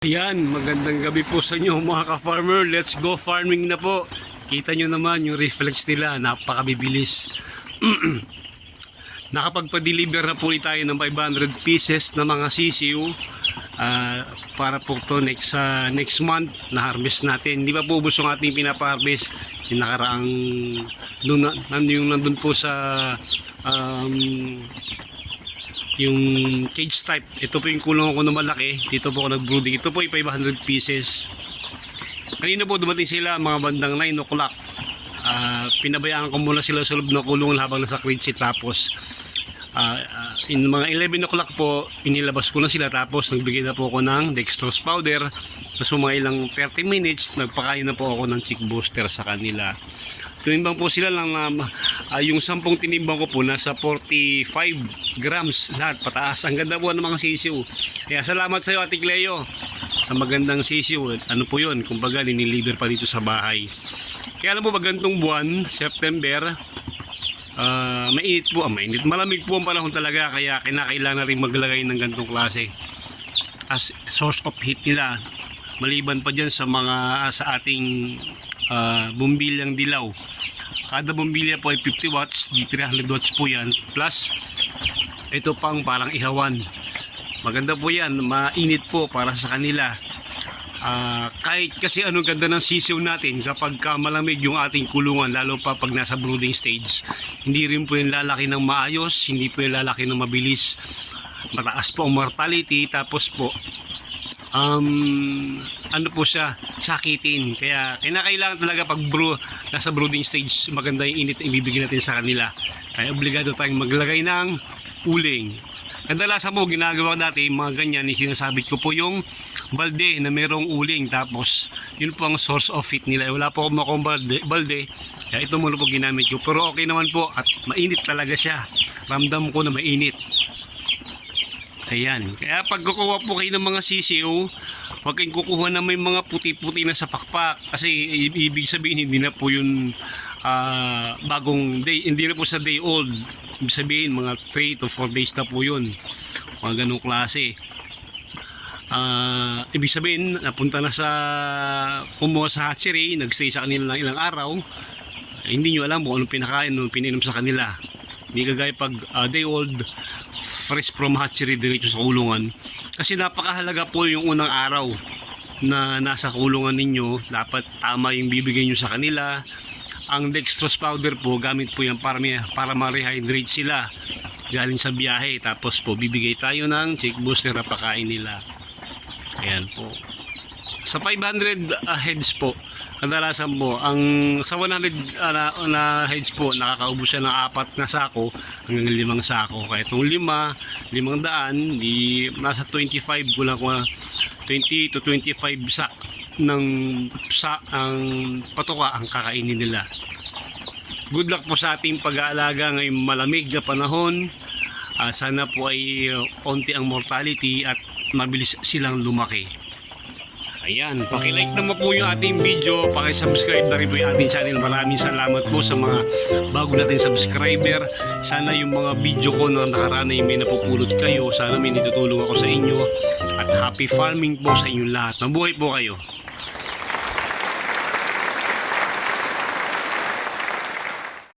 Ayan, magandang gabi po sa inyo mga ka-farmer. Let's go farming na po. Kita nyo naman yung reflex nila, napakabibilis. Nakapagpa-deliver na po tayo ng 500 pieces na mga sisiw para po to next month na harvest natin. Hindi pa po ubos yung ating pinapa-harvest. Yung nakaraang yung nandun po sa yung cage type. Ito po yung kulong ko na malaki. Dito po ako nag-brooding. Ito po yung 500 pieces. Kanina po dumating sila mga bandang 9 o'clock. Pinabayaan ko muna sila sa loob ng kulungan habang nasa crate. Tapos in mga 11 o'clock po inilabas ko na sila. Tapos nagbigay na po ako ng dextrose powder. Tapos mga ilang 30 minutes nagpakain na po ako ng chick booster sa kanila. Tinimbang po sila lang yung 10 tinimbang ko po nasa 45 grams lahat pataas. Ang ganda po ng mga sisiw. Kaya salamat sa iyo Ate Cleo sa magandang sisiw. Ano po yun? Kumbaga niniliver pa dito sa bahay. Kaya alam po pag ganitong buwan, September, mainit po. Mainit. Malamig po ang panahon talaga. Kaya kinakailangan rin maglagay ng ganitong klase as source of heat nila. Maliban pa dyan sa mga sa ating bumbilyang dilaw. Kada bumbilya po ay 50 watts, di 300 watts po yan. Plus, ito pang parang ihawan. Maganda po yan, mainit po para sa kanila. Kahit kasi anong ganda ng sisiw natin kapag malamig yung ating kulungan, lalo pa pag nasa brooding stage. Hindi rin po yung lalaki ng maayos, hindi po yung lalaki ng mabilis. Mataas po ang mortality, tapos po ano po siya, sakitin. Kaya kinakailangan talaga pag nasa brooding stage, maganda yung init na ibibigay natin sa kanila. Kaya obligado tayong maglagay ng uling. Kadalasan mo ginagawa natin mga ganyan, sinasabit ko po yung balde na merong uling, tapos yun po ang source of heat nila. Wala po akong balde, kaya ito muna po ginamit ko. Pero okay naman po at mainit talaga siya. Ramdam ko na mainit. Ayan. Kaya pag kukuha po kayo ng mga sisiw, huwag kayong kukuha na may mga puti-puti na sa pakpak. Kasi ibig sabihin hindi na po yung bagong day, hindi na po sa day old. Ibig sabihin mga 3 to 4 days na po yun. Mga ganong klase. Ibig sabihin napunta na sa kumuha sa hatchery, nagstay sa kanila ng ilang araw. Hindi nyo alam kung anong pinakain, anong pininom sa kanila. Hindi kagaya pag day old, fresh from hatchery diretso sa kulungan. Kasi napakahalaga po yung unang araw na nasa kulungan ninyo. Dapat tama yung bibigay nyo sa kanila. Ang dextrose powder po, gamit po yan para ma-rehydrate sila galing sa biyahe. Tapos po bibigay tayo ng chick booster na pakain nila. Ayan po. Sa 500 heads po, kadalasan po, sa 100 na heads po, nakakaubos siya ng 4 na sako hanggang 5 sako. Kaya itong 500, nasa 25 ko lang, 20 to 25 sak ng ang patuka ang kakainin nila. Good luck po sa ating pag-aalaga ngayong malamig na panahon. Sana po ay onti ang mortality at mabilis silang lumaki. Ayan, pakilike naman po yung ating video, pakisubscribe na rin po yung ating channel. Maraming salamat po sa mga bago natin subscriber. Sana yung mga video ko na nakaraan ay may napupulot kayo. Sana may natutulong ako sa inyo. At happy farming po sa inyong lahat. Mabuhay po kayo.